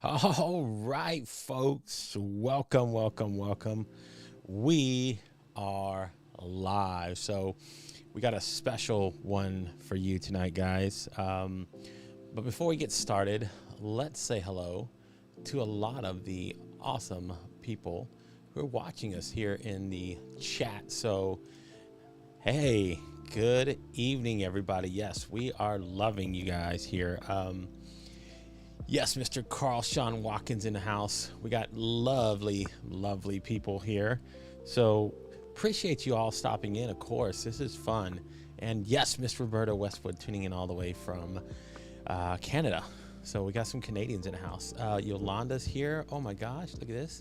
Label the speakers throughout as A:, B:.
A: All right, folks. Welcome. We are live. So we got a special one for you tonight, guys. But before we get started, let's say hello to a lot of the awesome people who are watching us here in the chat. So, hey, good evening, everybody. Yes, we are loving you guys here. Yes, Mr. Carl Sean Watkins in the house. We got lovely people here. So appreciate you all stopping in, of course. This is fun. And yes, Miss Roberta Westwood tuning in all the way from Canada. So we got some Canadians in the house. Yolanda's here. Oh my gosh, look at this.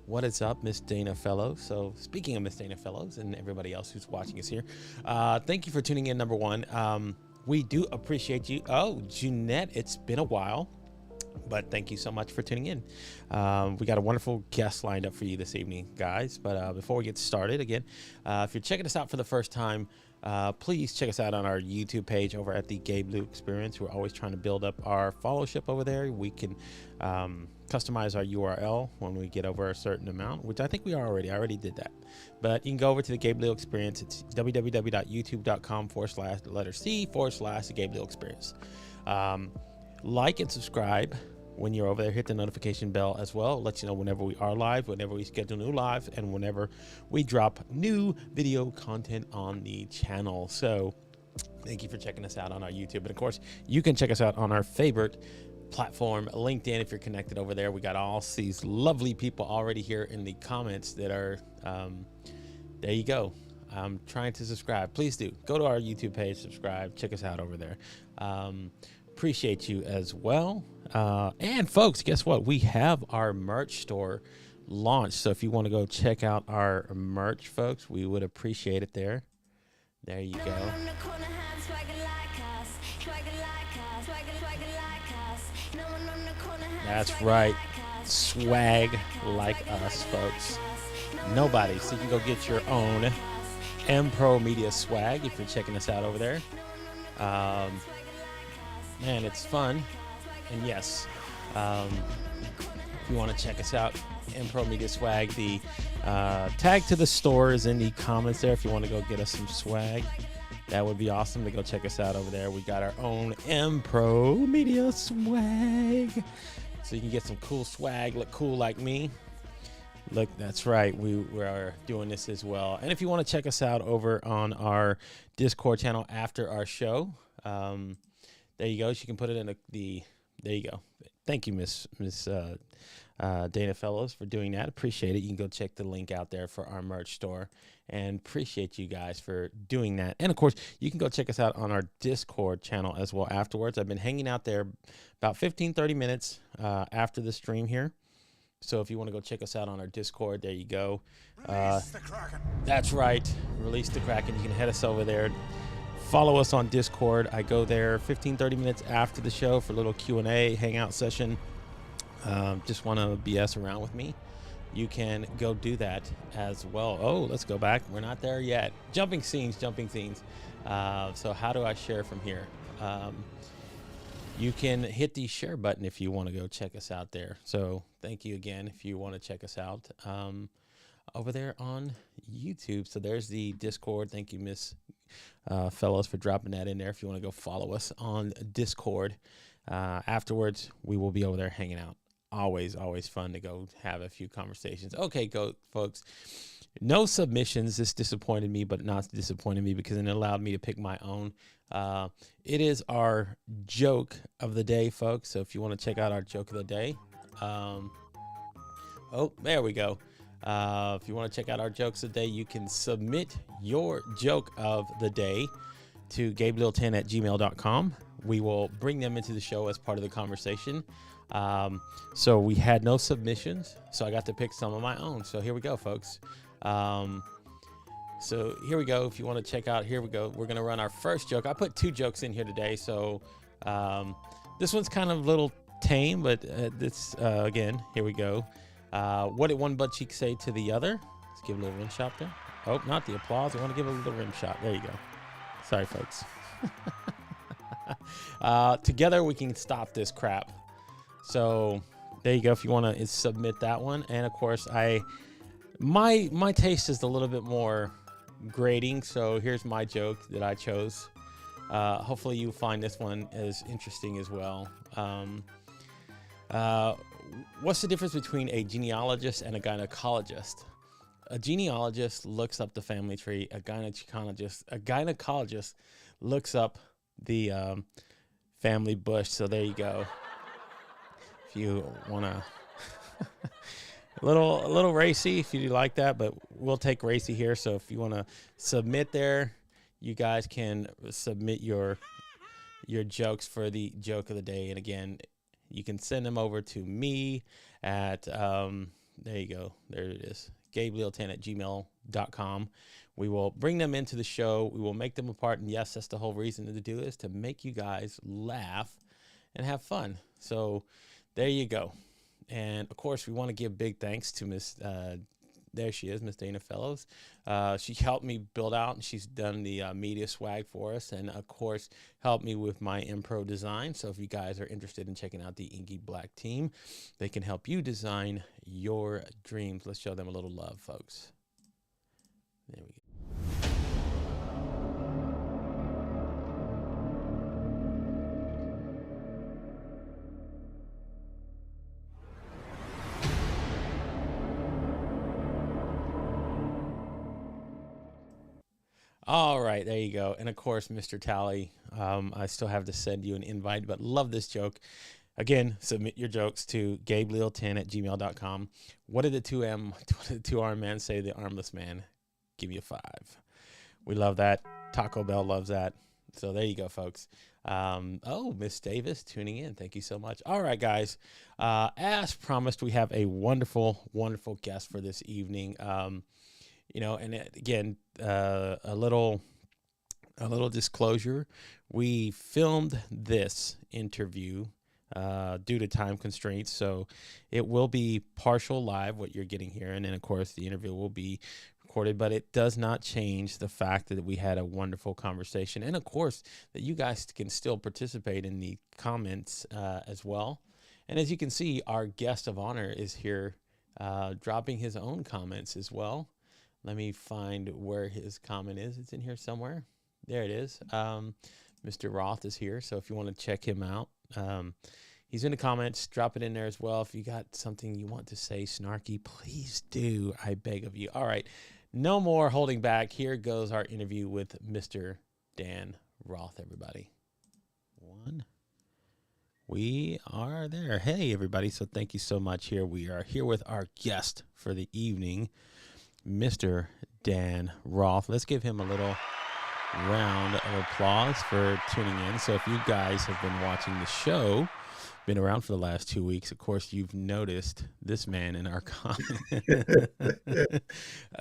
A: What is up, Miss Dana Fellows? So speaking of Miss Dana Fellows and everybody else who's watching us here, thank you for tuning in, number one. We do appreciate you. Oh, Jeanette, it's been a while. But thank you so much for tuning in. We got a wonderful guest lined up for you this evening, guys. But before we get started, again, if you're checking us out for the first time, please check us out on our YouTube page over at the Gay Blue Experience. We're always trying to build up our followership over there. We can customize our URL when we get over a certain amount, which I think we are already. I already did that. But you can go over to the Gay Blue Experience. It's www.youtube.com/C/the Gay Blue Experience. Like and subscribe when you're over there. Hit the notification bell as well. Let you know whenever we are live, whenever we schedule new live, and whenever we drop new video content on the channel. So thank you for checking us out on our YouTube. And of course, you can check us out on our favorite platform, LinkedIn, if you're connected over there. We got all these lovely people already here in the comments that are, there you go. I'm trying to subscribe. Please do. Go to our YouTube page, subscribe, check us out over there. Appreciate you as well. And folks, guess what? We have our merch store launched. So if you want to go check out our merch, folks, we would appreciate it there. There you go. That's right. Swag like us, folks. Nobody. So you can go get your own M-Pro Media swag if you're checking us out over there. Man, it's fun. And yes, if you want to check us out, M-Pro Media Swag, the tag to the store is in the comments there. If you want to go get us some swag, that would be awesome to go check us out over there. We got our own M-Pro Media Swag. So you can get some cool swag, look cool like me. Look, that's right. We are doing this as well. And if you want to check us out over on our Discord channel after our show, there you go. She can put it in there you go. Thank you, Miss Dana Fellows, for doing that. Appreciate it. You can go check the link out there for our merch store, and appreciate you guys for doing that. And of course, you can go check us out on our Discord channel as well afterwards. I've been hanging out there about 15-30 minutes after the stream here. So if you want to go check us out on our Discord, there you go.
B: Release the Kraken.
A: That's right. Release the Kraken. You can head us over there. Follow us on Discord. I go there 15-30 minutes after the show for a little Q&A hangout session. Just want to BS around with me. You can go do that as well. Oh, let's go back. We're not there yet. Jumping scenes. So how do I share from here? You can hit the share button if you want to go check us out there. So thank you again if you want to check us out over there on YouTube. So there's the Discord. Thank you, Miss Fellows, for dropping that in there. If you want to go follow us on Discord, afterwards we will be over there hanging out. Always fun to go have a few conversations. Okay, go folks. No submissions. This disappointed me, but not disappointed me because it allowed me to pick my own. It is our joke of the day, folks. So if you want to check out our joke of the day, oh, there we go. If you want to check out our jokes of the day, you can submit your joke of the day to gablil10@gmail.com. We will bring them into the show as part of the conversation. So we had no submissions, so I got to pick some of my own. So here we go, folks. So here we go. If you want to check out, here we go. We're going to run our first joke. I put 2 jokes in here today. So this one's kind of a little tame, but this again, here we go. What did one butt cheek say to the other? Let's give a little rim shot there. Oh, not the applause. I want to give a little rim shot. There you go. Sorry, folks. Together we can stop this crap. So there you go. If you want to submit that one, and of course, my taste is a little bit more grading. So here's my joke that I chose. Hopefully, you find this one as interesting as well. What's the difference between a genealogist and a gynecologist? A genealogist looks up the family tree. A gynecologist looks up the family bush. So there you go. If you want to, a little racy, if you like that, but we'll take racy here. So if you want to submit there, you guys can submit your jokes for the joke of the day. And again, you can send them over to me at, there you go. There it is. GabeLeal10@gmail.com. We will bring them into the show. We will make them a part. And yes, that's the whole reason to do is to make you guys laugh and have fun. So there you go. And of course, we want to give big thanks to there she is, Miss Dana Fellows. She helped me build out, and she's done the media swag for us, and of course, helped me with my impro design. So if you guys are interested in checking out the Inky Black team, they can help you design your dreams. Let's show them a little love, folks. There we go. All right, there you go. And of course, Mr. Tally, I still have to send you an invite, but love this joke. Again, submit your jokes to GabeLeal10@gmail.com. What did the two armed man say to the armless man? Give me a 5. We love that. Taco Bell loves that. So there you go, folks. Oh, Miss Davis tuning in. Thank you so much. All right, guys. As promised, we have a wonderful, wonderful guest for this evening. And again, a little disclosure. We filmed this interview due to time constraints, so it will be partial live, what you're getting here, and then of course the interview will be recorded, but it does not change the fact that we had a wonderful conversation, and of course that you guys can still participate in the comments as well. And as you can see, our guest of honor is here dropping his own comments as well. Let me find where his comment is. It's in here somewhere. There it is. Mr. Roth is here, so if you want to check him out, he's in the comments. Drop it in there as well. If you got something you want to say snarky, please do. I beg of you. All right. No more holding back. Here goes our interview with Mr. Dan Roth, everybody. We are there. Hey, everybody. So thank you so much. We are here with our guest for the evening, Mr. Dan Roth. Let's give him a little round of applause for tuning in. So if you guys have been watching the show, been around for the last 2 weeks, of course, you've noticed this man in our comment,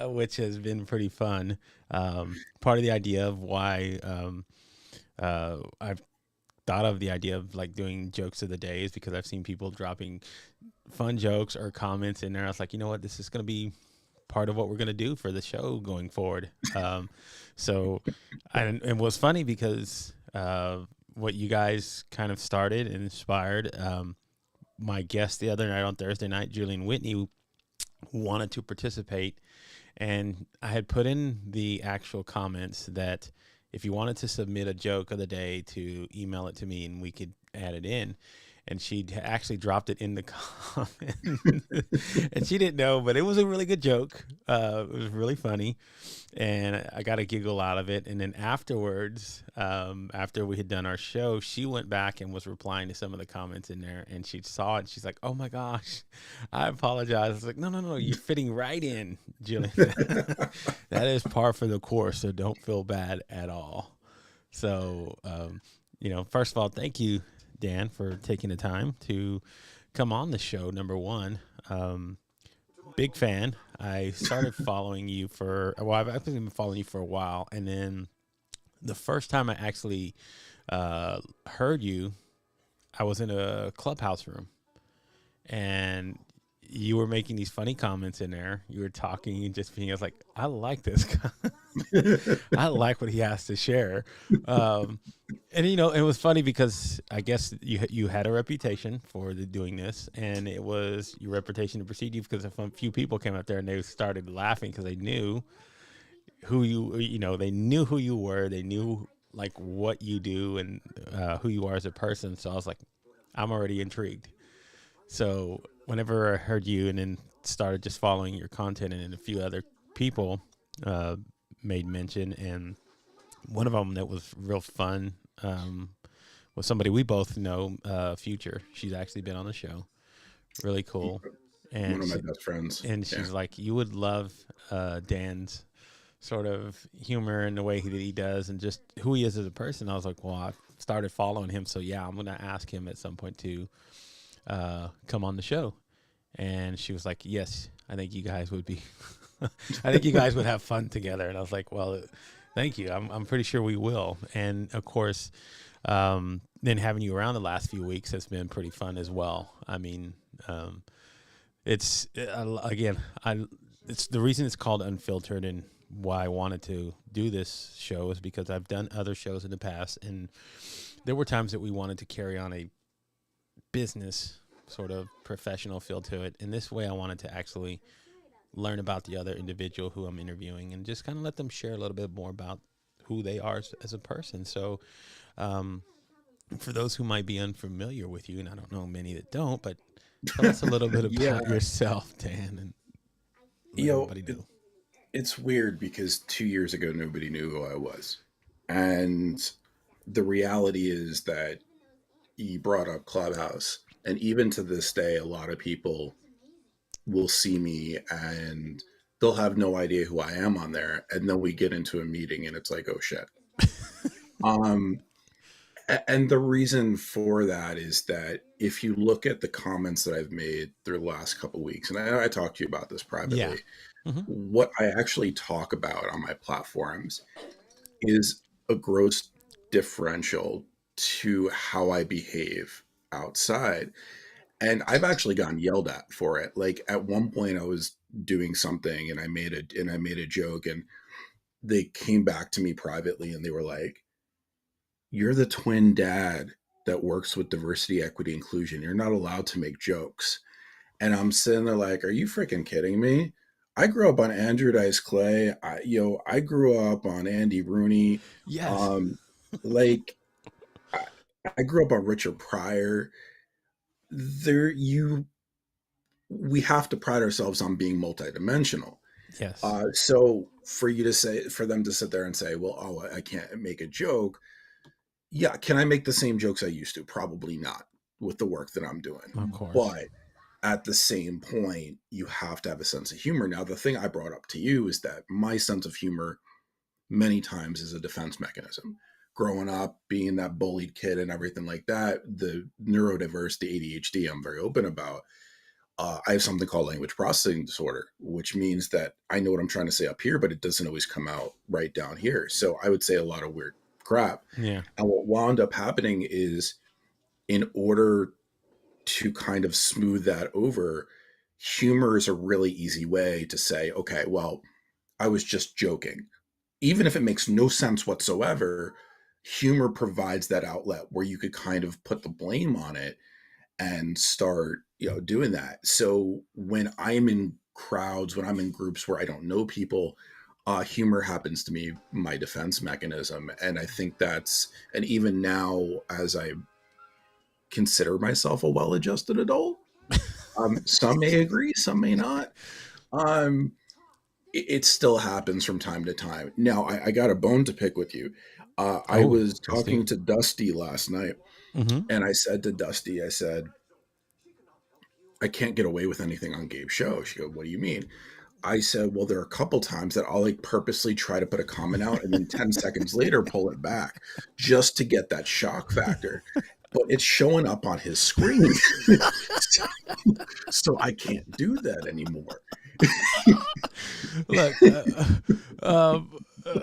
A: which has been pretty fun. Part of the idea of why I've thought of the idea of like doing jokes of the day is because I've seen people dropping fun jokes or comments in there. I was like, you know what, this is going to be part of what we're going to do for the show going forward. And what's funny because what you guys kind of started and inspired, my guest the other night on Thursday night, Julian Whitney, wanted to participate. And I had put in the actual comments that if you wanted to submit a joke of the day, to email it to me and we could add it in. And she actually dropped it in the comment. And she didn't know, but it was a really good joke. It was really funny. And I got a giggle out of it. And then afterwards, after we had done our show, she went back and was replying to some of the comments in there. And she saw it. And she's like, oh, my gosh, I apologize. I was like, no, you're fitting right in, Julian. That is par for the course. So don't feel bad at all. So, first of all, thank you, Dan, for taking the time to come on the show. Number one, big fan. I started following you I've been following you for a while. And then the first time I actually heard you, I was in a clubhouse room and you were making these funny comments in there. You were talking and just being, I was like, I like this guy. I like what he has to share. Um, and it was funny because I guess you had a reputation for doing this, and it was your reputation to precede you because a few people came up there and they started laughing because they knew they knew who you were, they knew like what you do and who you are as a person. So I was like, I'm already intrigued. So whenever I heard you and then started just following your content, and then a few other people uh, made mention, and one of them that was real fun was somebody we both know, Future. She's actually been on the show. Really cool.
B: One
A: And
B: of my best friends. Yeah.
A: she's like, you would love Dan's sort of humor and the way that he does and just who he is as a person. I was like, well, I started following him. So yeah, I'm going to ask him at some point to come on the show. And she was like, yes, I think you guys would be, I think you guys would have fun together. And I was like, well, thank you. I'm pretty sure we will. And of course, then having you around the last few weeks has been pretty fun as well. I mean, it's again, it's the reason it's called Unfiltered, and why I wanted to do this show is because I've done other shows in the past, and there were times that we wanted to carry on a business sort of professional feel to it. And this way I wanted to actually learn about the other individual who I'm interviewing and just kind of let them share a little bit more about who they are as a person. So um, for those who might be unfamiliar with you, and I don't know many that don't, but tell us a little bit
B: Yeah.
A: about yourself, Dan, and let
B: You know,
A: everybody know.
B: it's weird because 2 years ago, nobody knew who I was. And the reality is that you brought up Clubhouse. And even to this day, a lot of people will see me and they'll have no idea who I am on there. And then we get into a meeting and it's like, oh shit. Um, and the reason for that is that if you look at the comments that I've made through the last couple of weeks, and I talked to you about this
A: Yeah.
B: privately,
A: Mm-hmm.
B: what I actually talk about on my platforms is a gross differential to how I behave outside. And I've actually gotten yelled at for it. Like at one point I was doing something and I made a joke, and they came back to me privately and they were like, "You're the twin dad that works with diversity, equity, inclusion. You're not allowed to make jokes." And I'm sitting there like, "Are you freaking kidding me? I grew up on Andrew Dice Clay. I grew up on Andy Rooney.
A: Yes.
B: Um, like I, I grew up on Richard Pryor. There, you we have to pride ourselves on being multidimensional.
A: Yes.
B: So for them to sit there and say, well, oh, I can't make a joke. Yeah, can I make the same jokes I used to? Probably not with the work that I'm doing.
A: Of course.
B: But at the same point, you have to have a sense of humor. Now, the thing I brought up to you is that my sense of humor many times is a defense mechanism. Growing up, being that bullied kid and everything like that, the neurodiverse, the ADHD, I'm very open about. I have something called language processing disorder, which means that I know what I'm trying to say up here, but it doesn't always come out right down here. So I would say a lot of weird crap.
A: Yeah.
B: And what wound up happening is, in order to kind of smooth that over, humor is a really easy way to say, okay, well, I was just joking. Even if it makes no sense whatsoever, humor provides that outlet where you could kind of put the blame on it and start, doing that. So when I'm in crowds, when I'm in groups where I don't know people, humor happens to me my defense mechanism. And I think and even now, as I consider myself a well-adjusted adult, some may agree, some may not. Um, it still happens from time to time. Now, I got a bone to pick with you. I
A: Oh,
B: was
A: let's do
B: talking
A: it.
B: to Dusty last night,
A: Mm-hmm.
B: and I said to Dusty, I said, I can't get away with anything on Gabe's show. She goes, what do you mean? I said, well, there are a couple times that I'll like purposely try to put a comment out and then 10 seconds later pull it back just to get that shock factor. But it's showing up on his screen. So I can't do that anymore.
A: Look,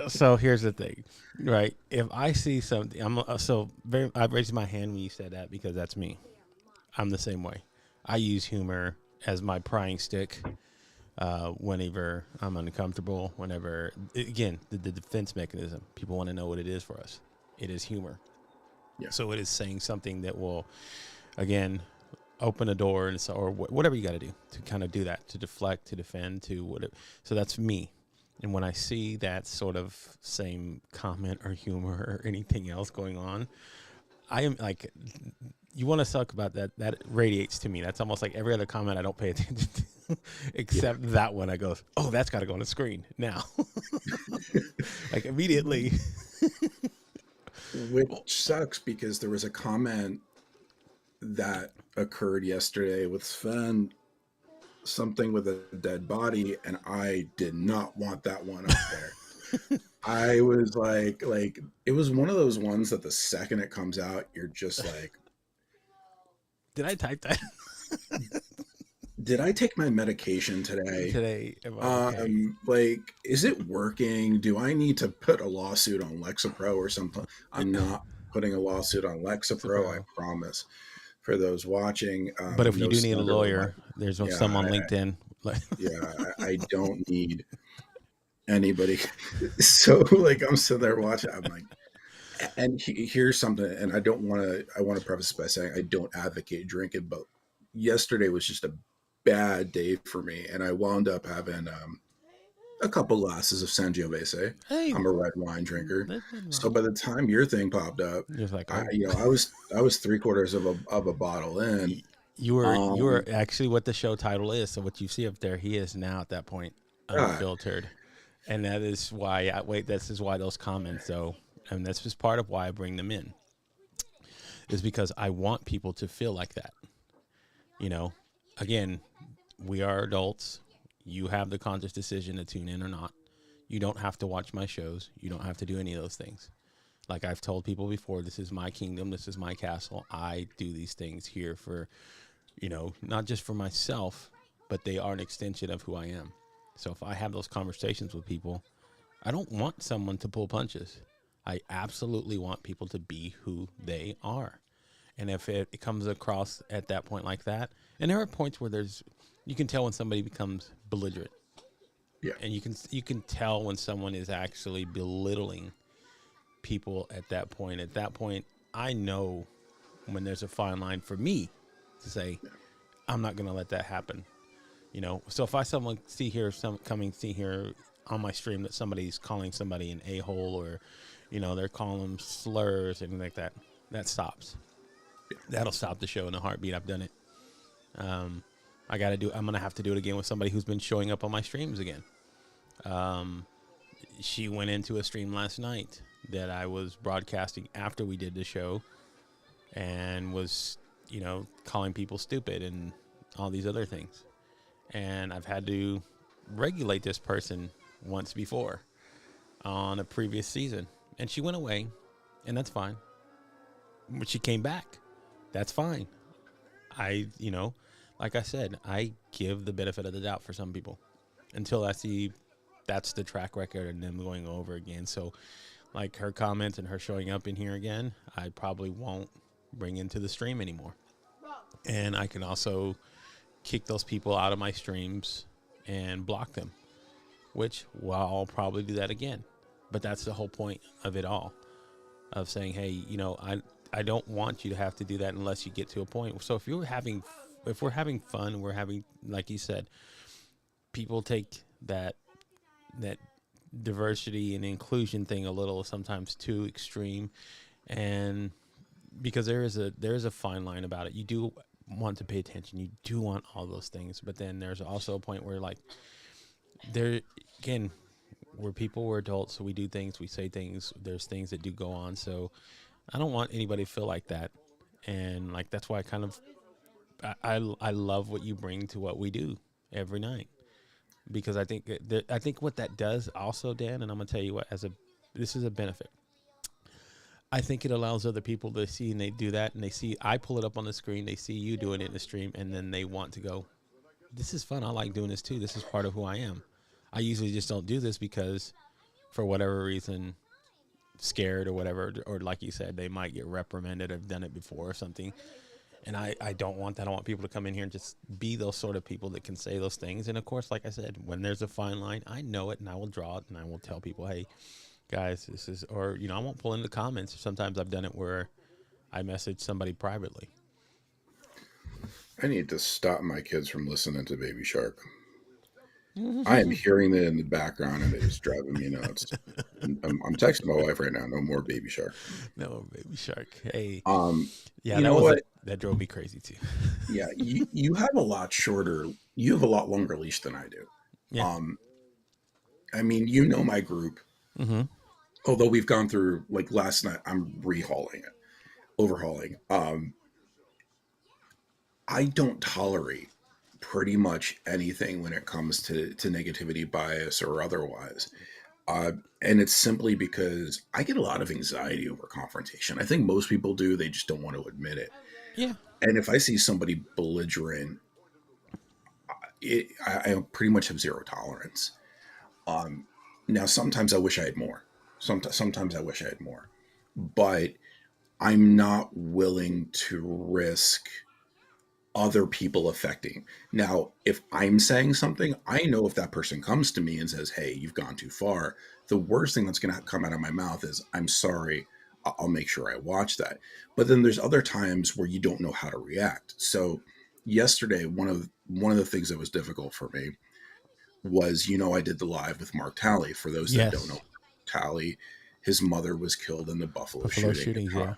A: so here's the thing, right? If I see something, I raised my hand when you said that because that's me. I'm the same way. I use humor as my prying stick whenever I'm uncomfortable, whenever, again, the defense mechanism, people want to know what it is for us. It is humor.
B: Yeah.
A: So it is saying something that will, again, open a door and so, or whatever you got to do to kind of do that, to deflect, to defend, to whatever. So that's me. And when I see that sort of same comment or humor or anything else going on, I am like, you want to talk about that? That radiates to me. That's almost like every other comment I don't pay attention to, except that one. I go, oh, that's got to go on the screen now. Like immediately.
B: Which sucks because there was a comment that occurred yesterday with Sven, something with a dead body, and I did not want that one up there. I was like it was one of those ones that the second it comes out, you're just like,
A: did I type that?
B: Did I take my medication today?
A: Today, am I okay?
B: Like, is it working? Do I need to put a lawsuit on Lexapro or something? I'm not putting a lawsuit on Lexapro, I
A: Bro.
B: promise. For those watching,
A: But if you
B: no
A: do need a
B: slander on my,
A: lawyer, there's
B: yeah,
A: some on LinkedIn.
B: I don't need anybody. So like, I'm sitting there watching, I'm like, and here's something, and I want to preface by saying I don't advocate drinking, but yesterday was just a bad day for me, and I wound up having a couple glasses of Sangiovese.
A: Hey,
B: I'm a red wine drinker,
A: there's nothing
B: so
A: wrong.
B: by the time your thing popped up,
A: Just like,
B: I
A: oh,
B: I was three-quarters of a bottle in.
A: you were actually what the show title is. So what you see up there, he is now at that point
B: God,
A: unfiltered, and that is why I wait. This is why those comments, though, and this is part of why I bring them in, is because I want people to feel like that. You know, again, we are adults. You have the conscious decision to tune in or not. You don't have to watch my shows. You don't have to do any of those things. Like I've told people before, this is my kingdom. This is my castle. I do these things here for, not just for myself, but they are an extension of who I am. So if I have those conversations with people, I don't want someone to pull punches. I absolutely want people to be who they are. And if it comes across at that point like that, and there are points where you can tell when somebody becomes belligerent,
B: yeah,
A: and you can tell when someone is actually belittling people at that point. At that point, I know when there's a fine line for me to say, I'm not going to let that happen. So if I see here on my stream that somebody's calling somebody an a-hole, or, they're calling them slurs and like that, that stops. That'll stop the show in a heartbeat. I've done it. I'm going to have to do it again with somebody who's been showing up on my streams again. She went into a stream last night that I was broadcasting after we did the show, and was, calling people stupid and all these other things. And I've had to regulate this person once before on a previous season. And she went away, and that's fine. But she came back. That's fine. Like I said, I give the benefit of the doubt for some people until I see that's the track record and them going over again. So like her comments and her showing up in here again, I probably won't bring into the stream anymore. And I can also kick those people out of my streams and block them, which, well, I'll probably do that again. But that's the whole point of it all, of saying, hey, I don't want you to have to do that unless you get to a point. So if we're having fun, we're having, like you said, people take that diversity and inclusion thing a little sometimes too extreme, and because there is a fine line about it. You do want to pay attention, you do want all those things, but then there's also a point where, like, there again, we're adults, so we do things, we say things, there's things that do go on. So I don't want anybody to feel like that. And like that's why I love what you bring to what we do every night, because I think what that does also, Dan, and I'm gonna tell you what, this is a benefit. I think it allows other people to see, and they do that, and they see I pull it up on the screen, they see you doing it in the stream, and then they want to go, this is fun. I like doing this too. This is part of who I am. I usually just don't do this because, for whatever reason, scared or whatever, or like you said, they might get reprimanded. I've done it before or something. And I don't want that. I want people to come in here and just be those sort of people that can say those things. And of course, like I said, when there's a fine line, I know it and I will draw it and I will tell people, hey, guys, this is, or, I won't pull into comments. Sometimes I've done it where I message somebody privately.
B: I need to stop my kids from listening to Baby Shark. I am hearing it in the background and it is driving me nuts. I'm texting my wife right now. No more Baby Shark.
A: No, Baby Shark. Hey, yeah,
B: You
A: that
B: know
A: was
B: what?
A: that drove me crazy too.
B: Yeah, you have a lot shorter. You have a lot longer leash than I do.
A: Yeah.
B: Um, I mean, you know my group.
A: Mm-hmm.
B: Although we've gone through like last night, I'm rehauling it, overhauling. I don't tolerate pretty much anything when it comes to negativity bias or otherwise. And it's simply because I get a lot of anxiety over confrontation. I think most people do. They just don't want to admit it.
A: Yeah.
B: And if I see somebody belligerent, I pretty much have zero tolerance. Um, Now, sometimes I wish I had more. Sometimes I wish I had more. But I'm not willing to risk other people affecting. Now, if I'm saying something, I know if that person comes to me and says, "Hey, you've gone too far," the worst thing that's going to come out of my mouth is, "I'm sorry. I'll make sure I watch that." But then there's other times where you don't know how to react. So, yesterday, one of the things that was difficult for me was, I did the live with Mark Talley. For those that don't know,
A: Yes.
B: Talley, his mother was killed in the Buffalo
A: Buffalo
B: shooting.
A: shootings. Yeah.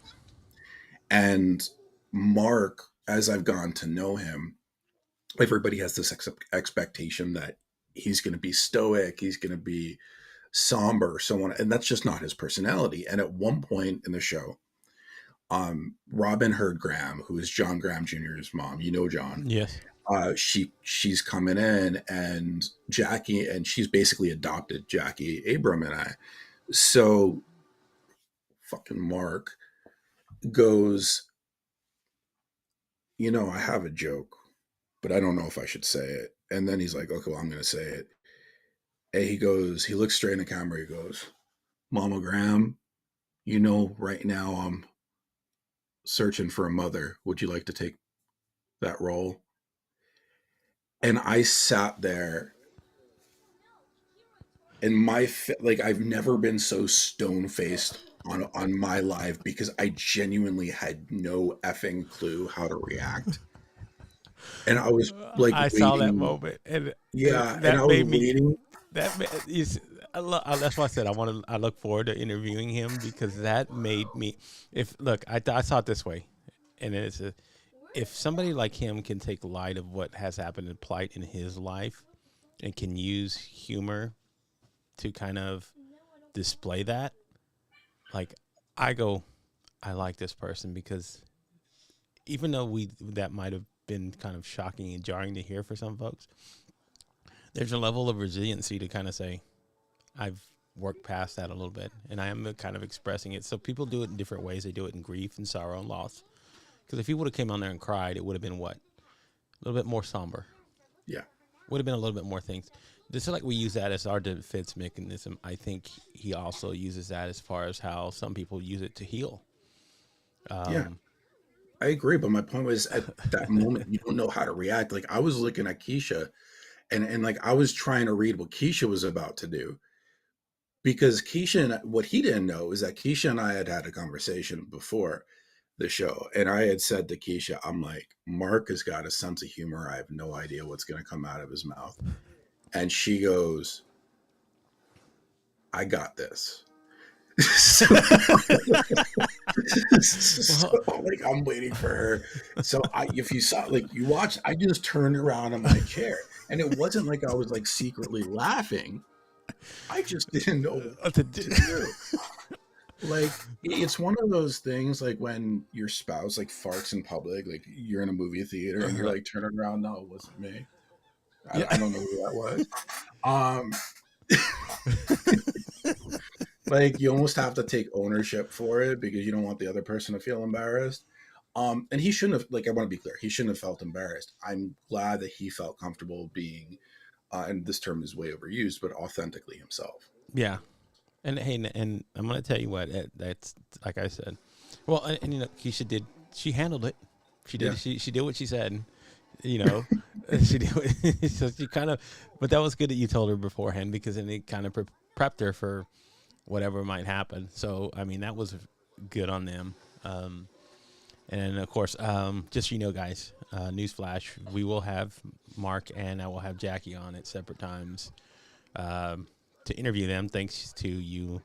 B: And Mark, as I've gone to know him, everybody has this expectation that he's going to be stoic, he's going to be somber, so on, and that's just not his personality. And at one point in the show, Robin Hurd Graham, who is John Graham Jr.'s mom, John,
A: Yes.
B: she's coming in, and Jackie, and she's basically adopted Jackie, Abram, and I. So fucking Mark goes, I have a joke, but I don't know if I should say it. And then he's like, okay, well, I'm going to say it. And he looks straight in the camera. He goes, Mama Graham, right now I'm searching for a mother. Would you like to take that role? And I sat there, and like, I've never been so stone faced on my live, because I genuinely had no effing clue how to react. And I was like
A: I saw that
B: waiting.
A: moment, and
B: Yeah. And I
A: that
B: was
A: made me.
B: waiting.
A: That is. That's why I said I look forward to interviewing him, because that made me. If look, I saw it this way, and it's if somebody like him can take light of what has happened in plight in his life, and can use humor to kind of display that, like I like this person, because even though that might have been kind of shocking and jarring to hear for some folks, there's a level of resiliency to kind of say, I've worked past that a little bit, and I am kind of expressing it. So people do it in different ways. They do it in grief and sorrow and loss. Because if he would have came on there and cried, it would have been what? A little bit more somber.
B: Yeah.
A: Would have been a little bit more things. Just like we use that as our defense mechanism, I think he also uses that as far as how some people use it to heal.
B: Yeah. I agree, but my point was, at that moment you don't know how to react. Like, I was looking at Keisha, and like, I was trying to read what Keisha was about to do, because what he didn't know is that Keisha and I had a conversation before the show, and I had said to Keisha, I'm like, Mark has got a sense of humor. I have no idea what's going to come out of his mouth. And she goes, I got this. so, so, like, I'm waiting for her. So if you saw, like, you watched, I just turned around in my chair, and it wasn't like I was like secretly laughing. I just didn't know what to do. Like, it's one of those things, like when your spouse like farts in public, like you're in a movie theater and you're like turning around. No, it wasn't me. I don't know who that was. Um, like, you almost have to take ownership for it, because you don't want the other person to feel embarrassed. And he shouldn't have, like, I want to be clear, he shouldn't have felt embarrassed. I'm glad that he felt comfortable being, and this term is way overused, but authentically himself.
A: Yeah. And hey, and I'm going to tell you what, that's like I said. Well, and Keisha she handled it. She
B: Yeah.
A: did. She did what she said. You know, she did. So she kind of, but that was good that you told her beforehand because then it kind of prepped her for whatever might happen. So I mean, that was good on them. Um, and of course, just so you know, guys, newsflash: we will have Mark and I will have Jackie on at separate times to interview them. Thanks to you,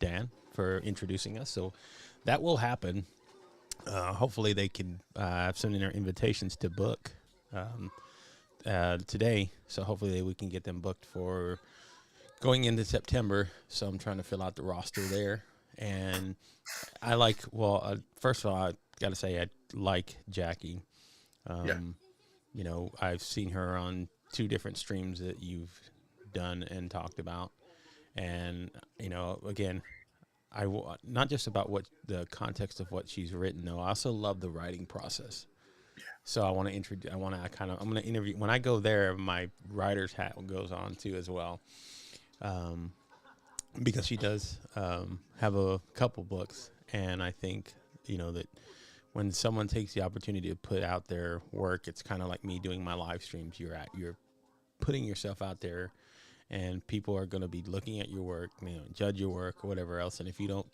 A: Dan, for introducing us. So that will happen. Hopefully, they can have some invitations to book today. So hopefully, we can get them booked for going into September. So I'm trying to fill out the roster there. And I like, well, first of all, I got to say, I like Jackie.
B: Yeah.
A: Um, you know, I've seen her on 2 different streams that you've done and talked about. And, you know, again, not just about what the context of what she's written, though. I also love the writing process. So I want to introduce. I'm going to interview. When I go there, my writer's hat goes on too as well, um, because she does have a couple books, and I think that when someone takes the opportunity to put out their work, it's kind of like me doing my live streams. You're putting yourself out there, and people are going to be looking at your work, judge your work or whatever else. And if you don't,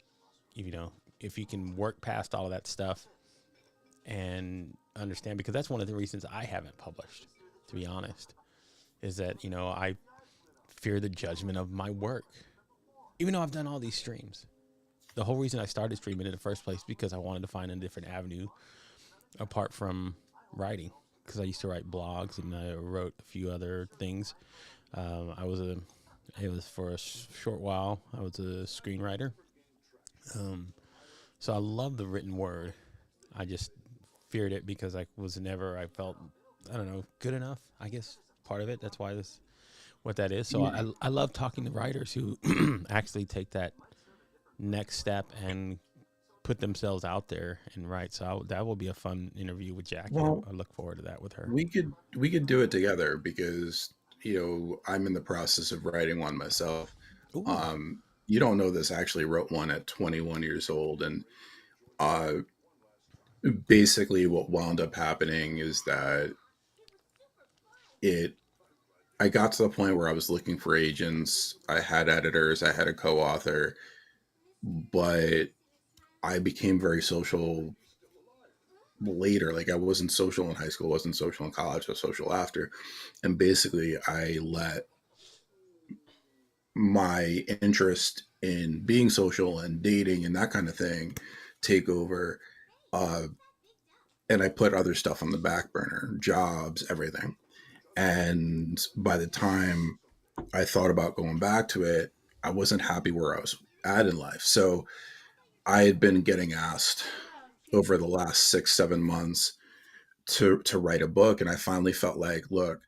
A: if you can work past all of that stuff and understand, because that's one of the reasons I haven't published, to be honest, is that, I fear the judgment of my work, even though I've done all these streams. The whole reason I started streaming in the first place because I wanted to find a different avenue apart from writing, because I used to write blogs and I wrote a few other things. It was for a short while, I was a screenwriter. So I love the written word. I just feared it because I felt, I don't know, good enough, I guess, part of it. That's why what that is. So
B: Yeah.
A: I love talking to writers who actually take that next step and put themselves out there and write. So that will be a fun interview with Jackie.
B: Well,
A: I look forward to that with her.
B: we could do it together because I'm in the process of writing one myself.
A: Ooh.
B: You don't know this. I actually wrote one at 21 years old, and uh, basically what wound up happening is that it I got to the point where I was looking for agents. I had editors. I had a co-author, but I became very social later. Like I wasn't social in high school, wasn't social in college, I was social after. And basically I let my interest in being social and dating and that kind of thing take over. Uh, and I put other stuff on the back burner, jobs, everything. And by the time I thought about going back to it, I wasn't happy where I was at in life. So I had been getting asked over the last 6, 7 months to write a book, and I finally felt like, look,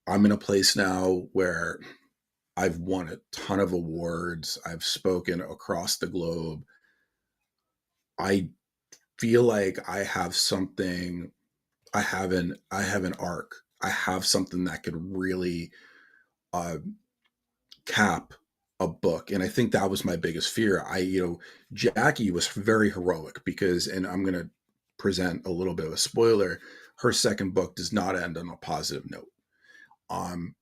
B: I'm in a place now where I've won a ton of awards. I've spoken across the globe. I feel like I have something. I have an arc. I have something that could really uh, cap a book. And I think that was my biggest fear. Jackie was very heroic because, and I'm going to present a little bit of a spoiler, her second book does not end on a positive note. Um,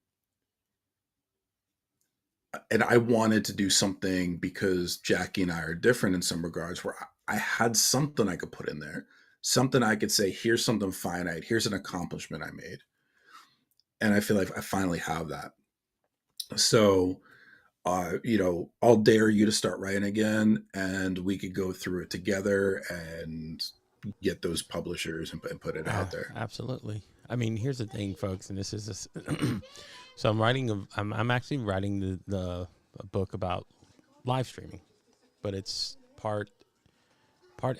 B: and I wanted to do something because Jackie and I are different in some regards where I had something I could put in there, something I could say, here's something finite, here's an accomplishment I made. And I feel like I finally have that. So I'll dare you to start writing again, and we could go through it together and get those publishers and put it out there.
A: Absolutely. I mean, here's the thing, folks, and this is this. So I'm actually writing the a book about live streaming, but it's part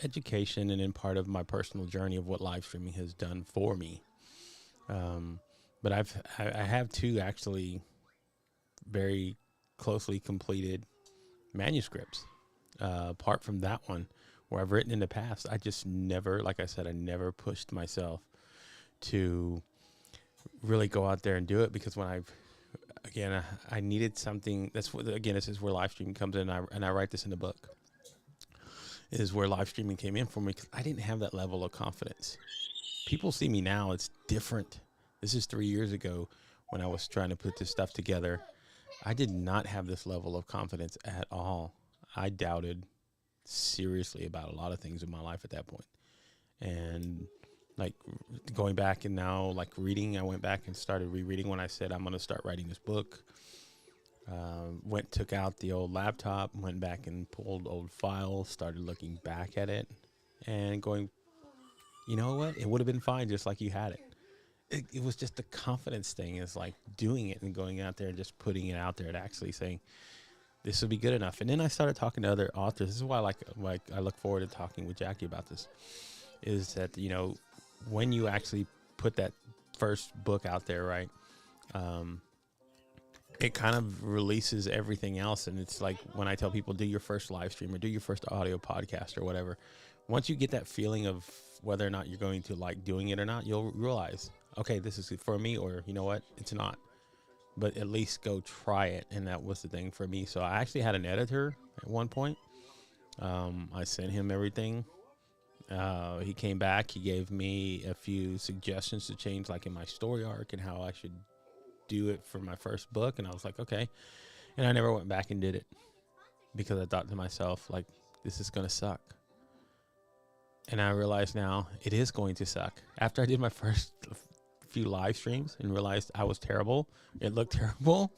A: education and then part of my personal journey of what live streaming has done for me. Um, but I have 2 actually very closely completed manuscripts. Apart from that one, where I've written in the past, I just never, like I said, I never pushed myself to really go out there and do it because I needed something. This is where live streaming comes in, and I write this in the book. is where live streaming came in for me, because I didn't have that level of confidence. People see me now, it's different. This is 3 years ago when I was trying to put this stuff together. I did not have this level of confidence at all. I doubted seriously about a lot of things in my life at that point. And like going back and now like reading, I went back and started rereading when I said I'm going to start writing this book. Took out the old laptop, went back and pulled old files, started looking back at it and going, you know what? It would have been fine just like you had it. It was just the confidence thing, is like doing it and going out there and just putting it out there and actually saying, this will be good enough. And then I started talking to other authors. This is why like I look forward to talking with Jackie about this, is that, you know, when you actually put that first book out there, right? It kind of releases everything else. And it's like when I tell people, do your first live stream or do your first audio podcast or whatever, once you get that feeling of whether or not you're going to like doing it or not, you'll realize, okay, this is for me, or you know what, it's not. But at least go try it. And that was the thing for me. So I actually had an editor at one point. I sent him everything. He came back. He gave me a few suggestions to change, like in my story arc and how I should do it for my first book. And I was like, okay. And I never went back and did it because I thought to myself, like, this is going to suck. And I realize now it is going to suck. After I did my first few live streams and realized I was terrible, it looked terrible.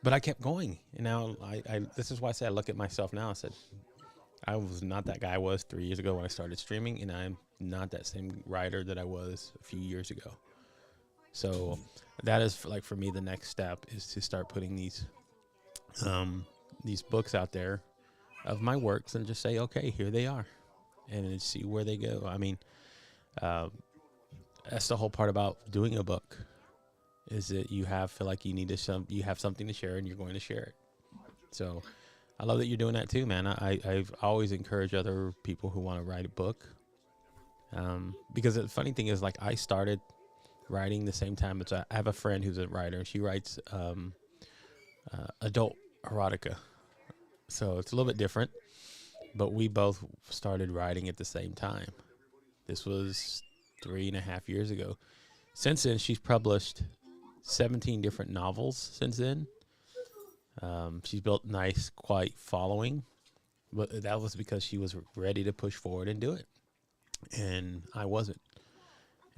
A: But I kept going. And now this is why I say I look at myself now. I said, I was not that guy I was 3 years ago when I started streaming, and I'm not that same writer that I was a few years ago. So that is like for me, the next step is to start putting these books out there of my works and just say, okay, here they are, and then see where they go. I mean, that's the whole part about doing a book, is that you feel like you have something to share and you're going to share it. So I love that you're doing that too, man. I've always encouraged other people who want to write a book. Because the funny thing is, like, I started writing the same time as I have a friend who's a writer, and she writes adult erotica. So it's a little bit different, but we both started writing at the same time. This was 3.5 years ago. Since then, she's published 17 different novels since then. She's built a nice, quite following, but that was because she was ready to push forward and do it. And I wasn't.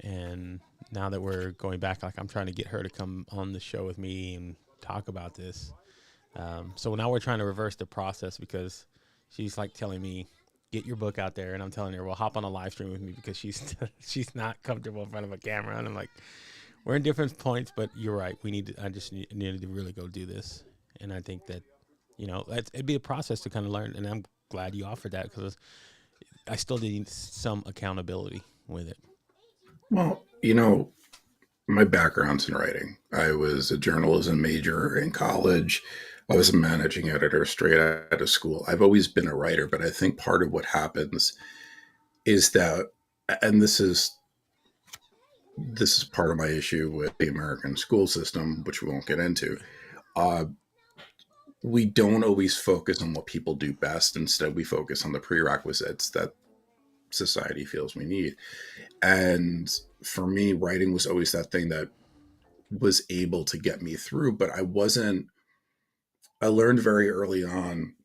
A: And now that we're going back, like, I'm trying to get her to come on the show with me and talk about this. So now we're trying to reverse the process, because she's like telling me, get your book out there. And I'm telling her, well, hop on a live stream with me, because she's not comfortable in front of a camera. And I'm like, we're in different points, but you're right. I just needed to really go do this. And I think that, you know, it'd be a process to kind of learn. And I'm glad you offered that, because I still need some accountability with it.
B: Well, you know, my background's in writing. I was a journalism major in college. I was a managing editor straight out of school. I've always been a writer, but I think part of what happens is that, and this is part of my issue with the American school system, which we won't get into. We don't always focus on what people do best. Instead, we focus on the prerequisites that society feels we need. And for me, writing was always that thing that was able to get me through, but I learned very early on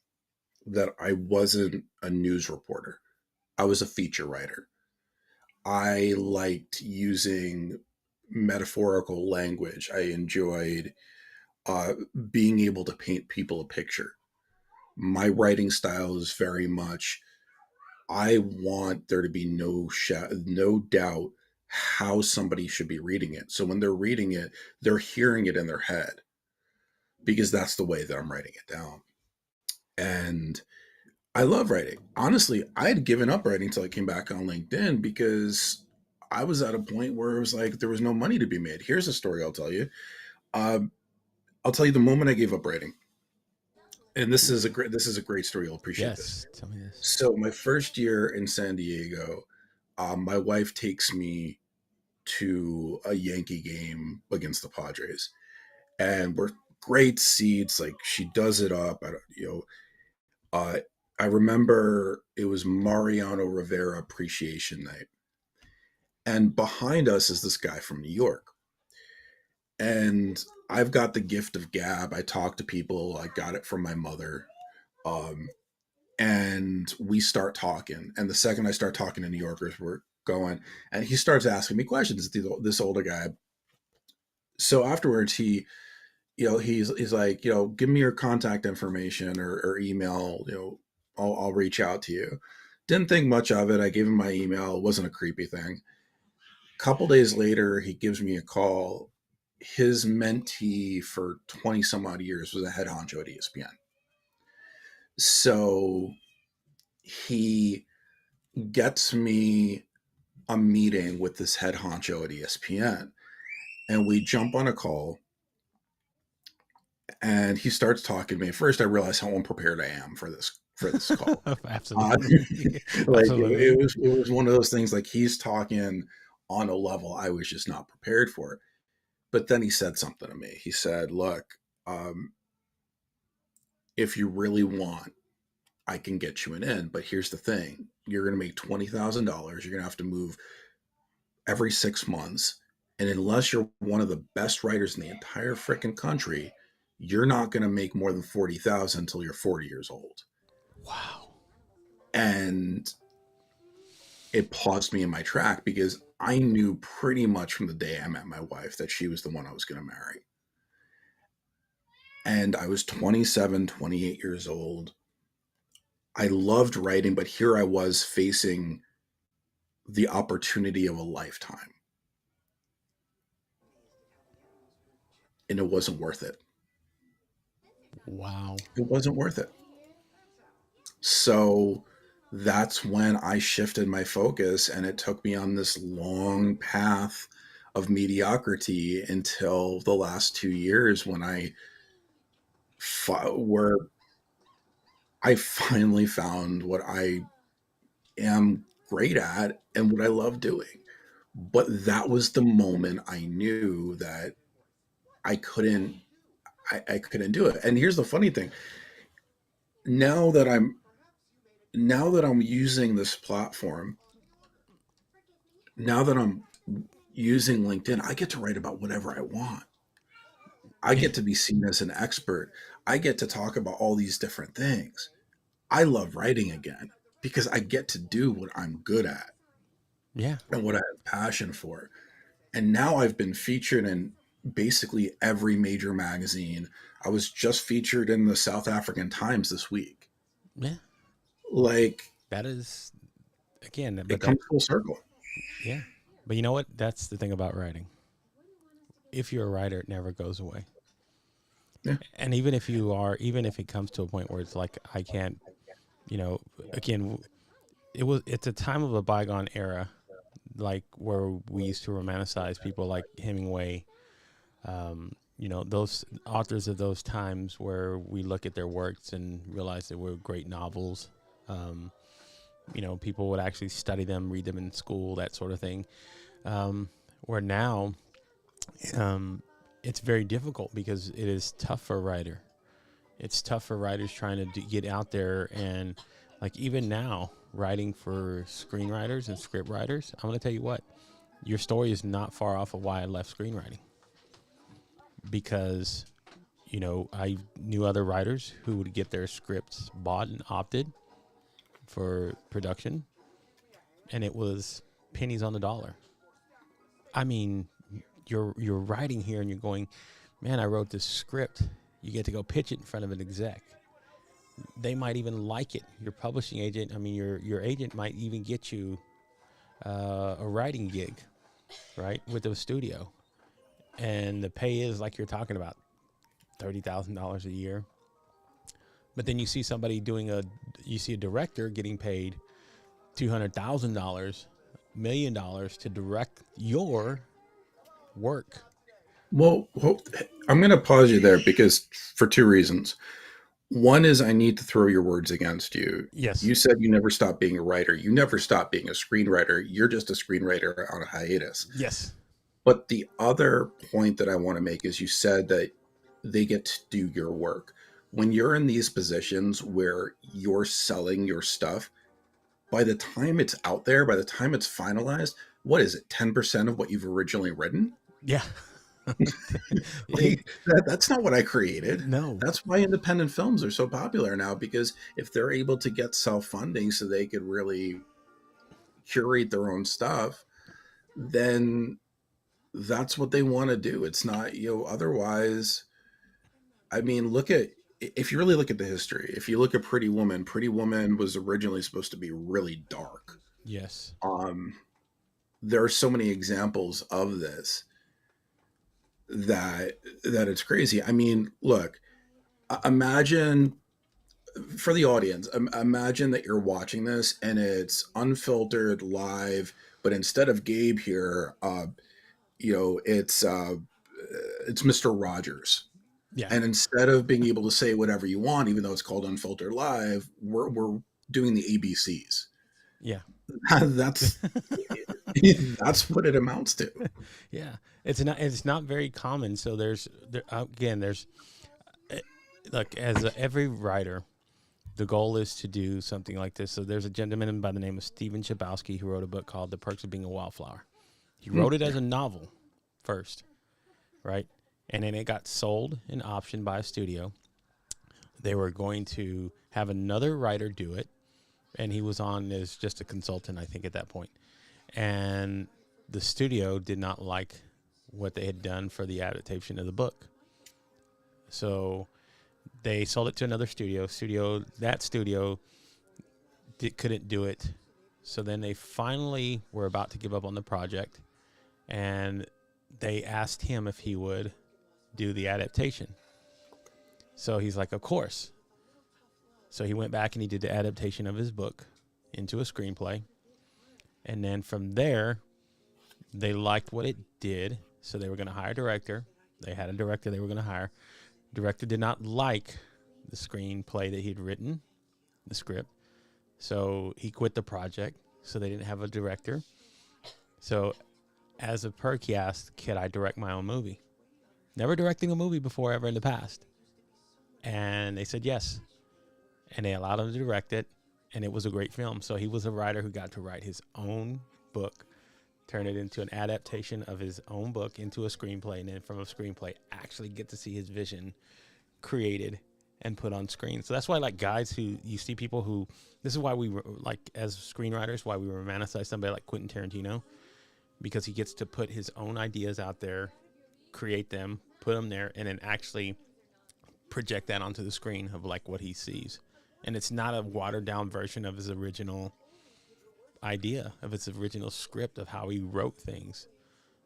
B: that I wasn't a news reporter. I was a feature writer. I liked using metaphorical language. I enjoyed being able to paint people a picture. My writing style is very much, I want there to be no doubt how somebody should be reading it. So when they're reading it, they're hearing it in their head, because that's the way that I'm writing it down. And I love writing. Honestly, I had given up writing until I came back on LinkedIn, because I was at a point where it was like there was no money to be made. Here's a story I'll tell you. I'll tell you the moment I gave up writing. And this is a great story. You'll appreciate this.
A: Yes, tell me this.
B: So my first year in San Diego, my wife takes me to a Yankee game against the Padres, and we're great seats. Like, she does it up. I don't, you know, I remember it was Mariano Rivera Appreciation Night. And behind us is this guy from New York. And I've got the gift of gab. I talk to people. I got it from my mother. Um, and we start talking. And the second I start talking to New Yorkers, we're going. And he starts asking me questions, this older guy. So afterwards, he's like, give me your contact information or email, I'll reach out to you. Didn't think much of it. I gave him my email. It wasn't a creepy thing. Couple days later, he gives me a call. His mentee for 20 some odd years was a head honcho at ESPN. So he gets me a meeting with this head honcho at ESPN, and we jump on a call, and he starts talking to me. First, I realized how unprepared I am for this call.
A: Absolutely.
B: Like
A: Absolutely.
B: it was one of those things, like he's talking on a level I was just not prepared for. But then he said something to me. He said, look, um, if you really want, I can get you an in. But here's the thing, you're going to make $20,000. You're going to have to move every 6 months. And unless you're one of the best writers in the entire freaking country, you're not going to make more than 40,000 until you're 40 years old.
A: Wow.
B: And it paused me in my track because I knew pretty much from the day I met my wife that she was the one I was going to marry. And I was 27, 28 years old. I loved writing, but here I was facing the opportunity of a lifetime. And it wasn't worth it.
A: Wow.
B: It wasn't worth it. So that's when I shifted my focus, and it took me on this long path of mediocrity until the last 2 years when where I finally found what I am great at and what I love doing. But that was the moment I knew that I couldn't I couldn't do it. And here's the funny thing. Now that I'm now that I'm using this platform, now that I'm using LinkedIn, I get to write about whatever I want. I
A: Yeah.
B: get to be seen as an expert. I get to talk about all these different things. I love writing again because I get to do what I'm good at
A: Yeah.
B: and what I have passion for. And now I've been featured in basically every major magazine. I was just featured in the South African Times this week.
A: Yeah.
B: Like,
A: That is, again,
B: it
A: but that,
B: comes full circle.
A: yeah. But you know what? That's the thing about writing. If you're a writer, it never goes away.
B: Yeah.
A: And even if you are, even if it comes to a point where it's like, I can't, you know, again, it's a time of a bygone era, like where we used to romanticize people like Hemingway, those authors of those times where we look at their works and realize they were great novels. Um, people would actually study them, read them in school, that sort of thing. Where now, um, it's very difficult because it is tough for a writer. It's tough for writers trying to get out there, and like even now, writing for screenwriters and script writers, I'm going to tell you what, your story is not far off of why I left screenwriting, because I knew other writers who would get their scripts bought and opted for production, and it was pennies on the dollar. I mean, you're writing here and you're going, man, I wrote this script. You get to go pitch it in front of an exec. They might even like it. Your publishing agent, I mean, your agent might even get you a writing gig, right, with the studio, and the pay is like you're talking about $30,000 a year. But then you see somebody you see a director getting paid $200,000, $1 million to direct your work.
B: Well, I'm going to pause you there because for two reasons. One is I need to throw your words against you.
A: Yes.
B: You said you never stopped being a writer. You never stopped being a screenwriter. You're just a screenwriter on a hiatus.
A: Yes.
B: But the other point that I want to make is you said that they get to do your work. when you're in these positions where you're selling your stuff, by the time it's out there, by the time it's finalized, what is it, 10% of what you've originally written?
A: Yeah.
B: Like, that's not what I created.
A: No.
B: That's why independent films are so popular now, because if they're able to get self-funding so they could really curate their own stuff, then that's what they want to do. It's not, otherwise, I mean, if you really look at the history, if you look at Pretty Woman was originally supposed to be really dark.
A: Yes.
B: Um, there are so many examples of this that it's crazy. I mean, look, imagine, for the audience, imagine that you're watching this and it's unfiltered live, but instead of Gabe here, it's Mr. Rogers.
A: Yeah.
B: And instead of being able to say whatever you want, even though it's called Unfiltered Live, we're doing the ABCs.
A: Yeah.
B: That's that's what it amounts to.
A: Yeah. It's not very common. So there's look, as every writer, the goal is to do something like this. So there's a gentleman by the name of Stephen Chbosky who wrote a book called The Perks of Being a Wallflower. He wrote it as a novel first, right? And then it got sold and optioned by a studio. They were going to have another writer do it, and he was on as just a consultant, I think, at that point. And the studio did not like what they had done for the adaptation of the book. So they sold it to another studio. That studio couldn't do it. So then they finally were about to give up on the project, and they asked him if he would do the adaptation. So he's like, of course. So he went back and he did the adaptation of his book into a screenplay. And then from there, they liked what it did. So they were going to hire a director. They had a director they were going to hire. Director did not like the screenplay that he'd written, the script. So he quit the project. So they didn't have a director. So as a perk, he asked, could I direct my own movie? Never directing a movie before, ever in the past. And they said yes. And they allowed him to direct it. And it was a great film. So he was a writer who got to write his own book, turn it into an adaptation of his own book into a screenplay. And then from a screenplay, actually get to see his vision created and put on screen. So that's why, like, guys who you see people who, this is why we were, like, as screenwriters, why we romanticize somebody like Quentin Tarantino, because he gets to put his own ideas out there, create them, put them there, and then actually project that onto the screen of like what he sees. And it's not a watered down version of his original idea, of his original script of how he wrote things.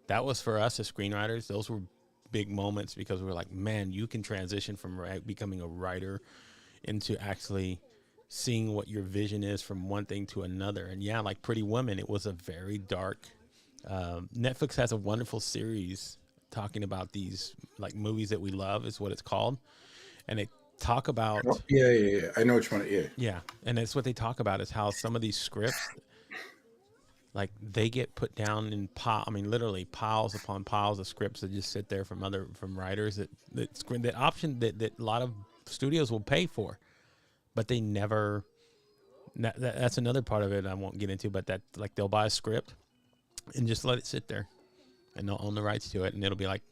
A: That was, for us as screenwriters, those were big moments, because we were like, man, you can transition from becoming a writer into actually seeing what your vision is from one thing to another. And yeah, like Pretty Woman, it was a very dark, Netflix has a wonderful series talking about these like movies that we love, is what it's called. And they talk about,
B: yeah. I know which one.
A: Yeah. And it's what they talk about is how some of these scripts, like, they get put down in literally piles upon piles of scripts that just sit there from writers that option that a lot of studios will pay for, but they never. That's another part of it I won't get into, but that, like, they'll buy a script and just let it sit there, and they'll own the rights to it, and it'll be like,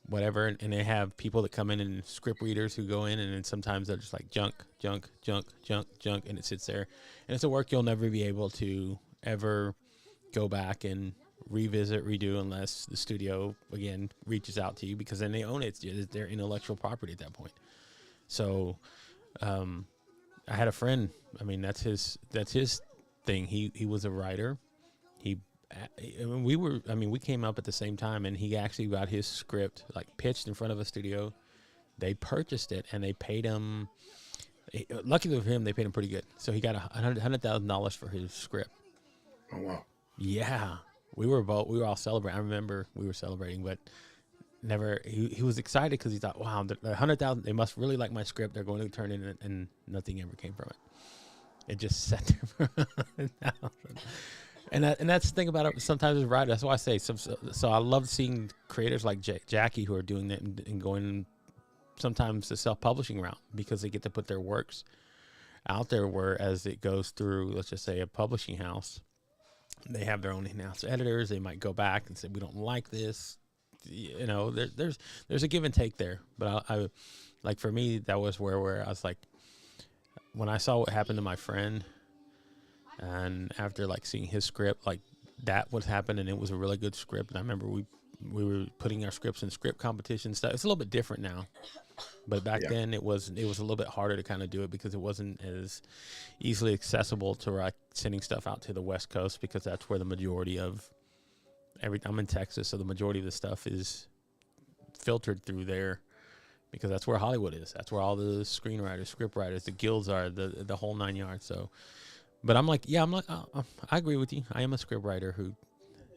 A: whatever. And they have people that come in, and script readers who go in, and then sometimes they're just like junk, and it sits there, and it's a work you'll never be able to ever go back and revisit, redo, unless the studio again reaches out to you, because then they own it. It's their intellectual property at that point. So I had a friend, that's his thing. He was a writer. We came up at the same time, and he actually got his script like pitched in front of a studio. They purchased it, and they paid him. Luckily for him, they paid him pretty good. So he got $100,000 for his script.
B: Oh wow!
A: Yeah, we were all celebrating. I remember we were celebrating, but never. He was excited because he thought, "Wow, the $100,000. They must really like my script. They're going to turn it in," and nothing ever came from it. It just sat there for $100,000. And that's the thing about it. Sometimes it's right. That's why I say so I love seeing creators like Jackie who are doing that and going sometimes the self-publishing route, because they get to put their works out there, whereas it goes through, let's just say, a publishing house. They have their own in-house editors. They might go back and say, we don't like this. You know, there's a give and take there. But I like, for me, that was where I was like, when I saw what happened to my friend, and after like seeing his script, like that was happening, and it was a really good script. And I remember we were putting our scripts in script competition stuff. It's a little bit different now, but back then it was a little bit harder to kind of do it, because it wasn't as easily accessible to like sending stuff out to the West Coast, because that's where the majority of I'm in Texas, so the majority of the stuff is filtered through there, because that's where Hollywood is. That's where all the screenwriters, script writers, the guilds are, the whole 9 yards. So, but I'm like, I agree with you. I am a script writer who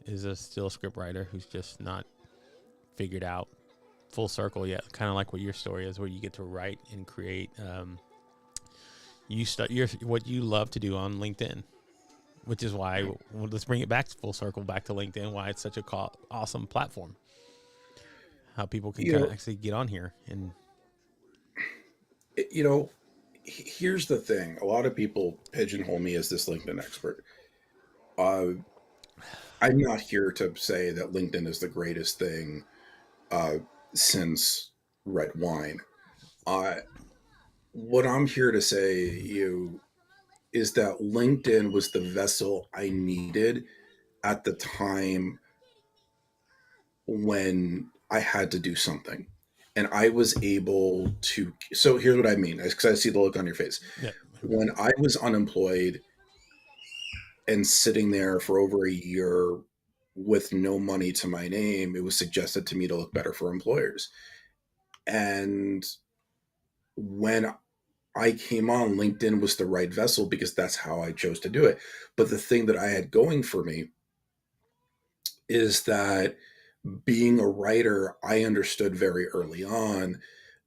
A: is still a script writer who's just not figured out full circle yet. Kind of like what your story is, where you get to write and create. You start what you love to do on LinkedIn, which is why, let's bring it back full circle, back to LinkedIn, why it's such a awesome platform. How people can kind of actually get on here. And
B: here's the thing. A lot of people pigeonhole me as this LinkedIn expert. I'm not here to say that LinkedIn is the greatest thing since red wine. What I'm here to say is that LinkedIn was the vessel I needed at the time when I had to do something. And I was able to. So here's what I mean, because I see the look on your face.
A: yeah.
B: When I was unemployed and sitting there for over a year with no money to my name, it was suggested to me to look better for employers. And when I came on, LinkedIn was the right vessel, because that's how I chose to do it. But the thing that I had going for me is that, being a writer, I understood very early on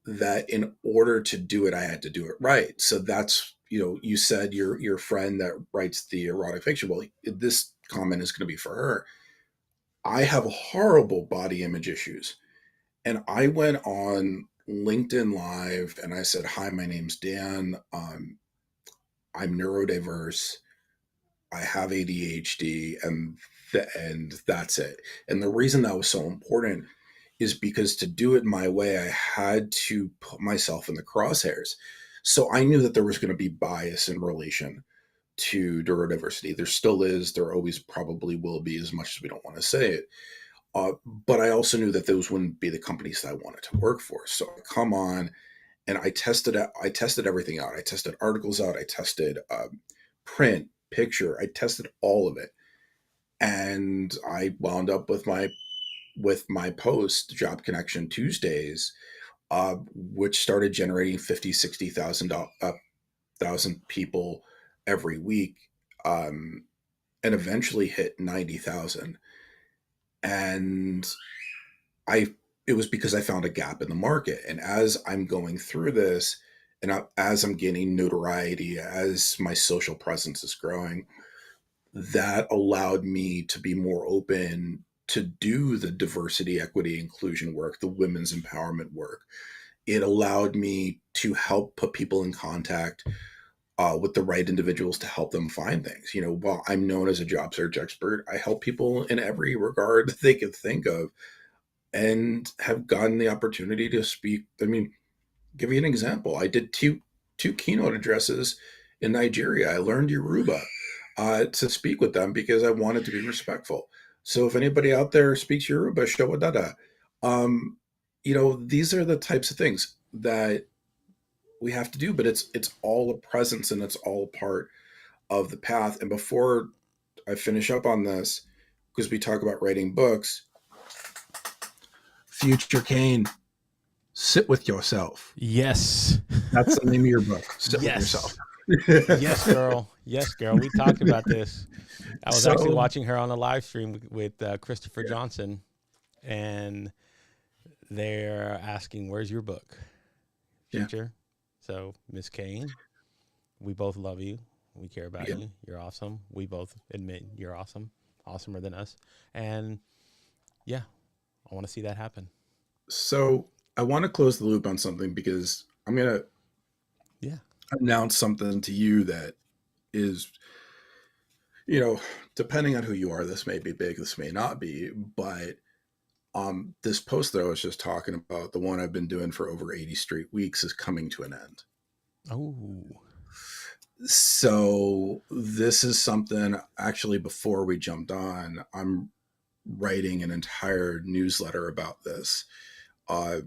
B: that in order to do it, I had to do it right. So that's, you said your friend that writes the erotic fiction. Well, this comment is going to be for her. I have horrible body image issues. And I went on LinkedIn Live and I said, hi, my name's Dan. I'm neurodiverse. I have ADHD, and that's it. And the reason that was so important is because to do it my way, I had to put myself in the crosshairs. So I knew that there was going to be bias in relation to neurodiversity. There still is. There always probably will be, as much as we don't want to say it. But I also knew that those wouldn't be the companies that I wanted to work for. So I come on and I tested everything out. I tested articles out. I tested print, picture. I tested all of it. And I wound up with my post, Job Connection Tuesdays, which started generating 50, 60,000 people every week, and eventually hit 90,000. And it was because I found a gap in the market. And as I'm going through this, and as I'm gaining notoriety, as my social presence is growing, that allowed me to be more open to do the diversity, equity, inclusion work, the women's empowerment work. It allowed me to help put people in contact with the right individuals to help them find things. While I'm known as a job search expert, I help people in every regard that they could think of, and have gotten the opportunity to speak. I mean, give you an example. I did two keynote addresses in Nigeria. I learned Yoruba to speak with them because I wanted to be respectful. So if anybody out there speaks Yoruba, showadada. These are the types of things that we have to do, but it's all a presence, and it's all part of the path. And before I finish up on this, because we talk about writing books, Future Kane, sit with yourself.
A: Yes.
B: That's the name of your book. Sit with yourself.
A: Yes, girl. Yes, girl. We talked about this. I was actually watching her on a live stream with Christopher Johnson, and they're asking, where's your book, Future? Yeah. So, Miss Kane, we both love you. We care about you. You're awesome. We both admit you're awesome, awesomer than us. And, yeah, I want to see that happen.
B: So I want to close the loop on something because I'm going to
A: Yeah.
B: announce something to you that is, you know, depending on who you are, this may be big, this may not be, but this post that I was just talking about, the one I've been doing for over 80 straight weeks, is coming to an end.
A: Oh.
B: So this is something, actually, before we jumped on, I'm writing an entire newsletter about this. Uh,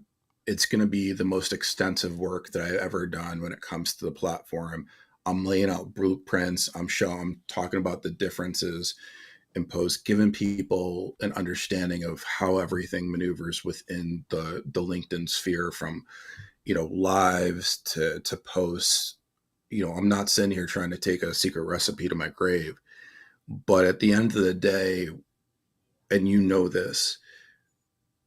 B: it's going to be the most extensive work that I've ever done when it comes to the platform. I'm laying out blueprints. I'm talking about the differences in posts, giving people an understanding of how everything maneuvers within the LinkedIn sphere, from lives to posts. I'm not sitting here trying to take a secret recipe to my grave, but at the end of the day, and this,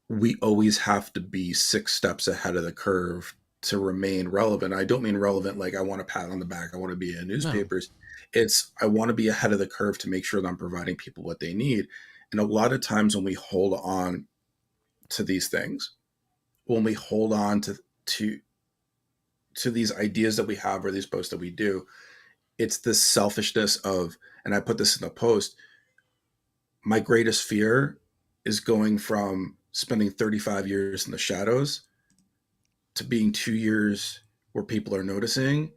B: we always have to be 6 steps ahead of the curve to remain relevant. I don't mean relevant like I want a pat on the back, I want to be in
A: No.
B: newspapers. It's I want to be ahead of the curve to make sure that I'm providing people what they need. And a lot of times when we hold on to these things, when we hold on to these ideas that we have or these posts that we do, it's this selfishness of, and I put this in the post, my greatest fear is going from spending 35 years in the shadows to being 2 years where people are noticing,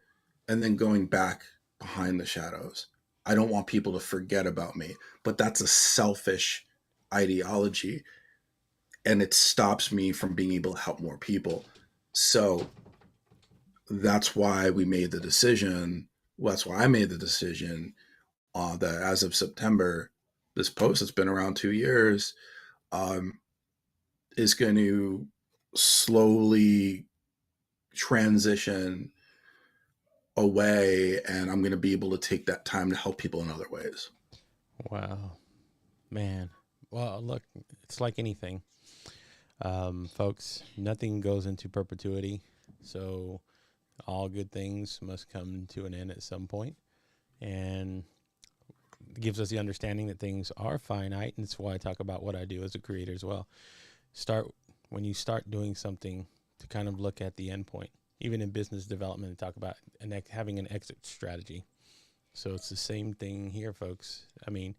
B: and then going back behind the shadows. I don't want people to forget about me, but that's a selfish ideology, and it stops me from being able to help more people. So that's why we made the decision. Well, that's why I made the decision that as of September, this post that's been around 2 years um, is going to slowly transition away, and I'm going to be able to take that time to help people in other ways.
A: Wow. Man. Well, look, it's like anything. Folks, nothing goes into perpetuity. So all good things must come to an end at some point. And it gives us the understanding that things are finite. And that's why I talk about what I do as a creator as well. When you start doing something, to kind of look at the end point. Even in business development, talk about having an exit strategy. So it's the same thing here, folks. I mean,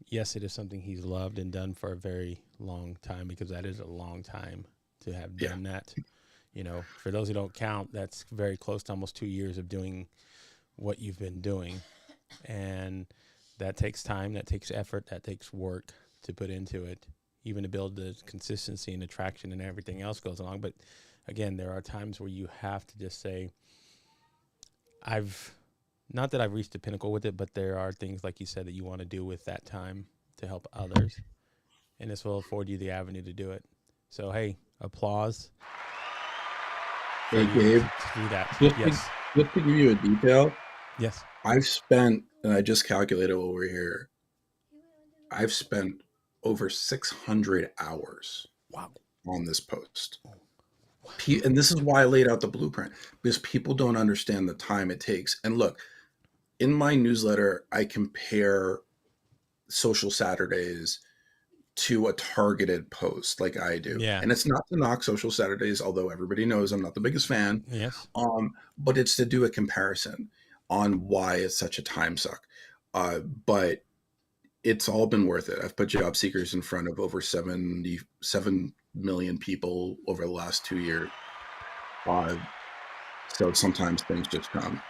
A: yes, it is something he's loved and done for a very long time, because that is a long time to have done that. For those who don't count, that's very close to almost 2 years of doing what you've been doing. And that takes time, that takes effort, that takes work to put into it, even to build the consistency and attraction and everything else goes along. But again, there are times where you have to just say, not that I've reached the pinnacle with it, but there are things, like you said, that you want to do with that time to help others. And this will afford you the avenue to do it. So, hey, applause.
B: Hey, Gabe,
A: To do that.
B: just to,
A: Yes.
B: just to give you a detail,
A: Yes.
B: I've spent, and I just calculated while we're here, I've spent over 600 hours
A: Wow.
B: on this post. And this is why I laid out the blueprint, because people don't understand the time it takes. And look, in my newsletter, I compare Social Saturdays to a targeted post like I do.
A: Yeah.
B: And it's not to knock Social Saturdays, although everybody knows I'm not the biggest fan.
A: Yes.
B: But it's to do a comparison on why it's such a time suck. But it's all been worth it. I've put job seekers in front of over 77 million people over the last 2 years. So sometimes things just come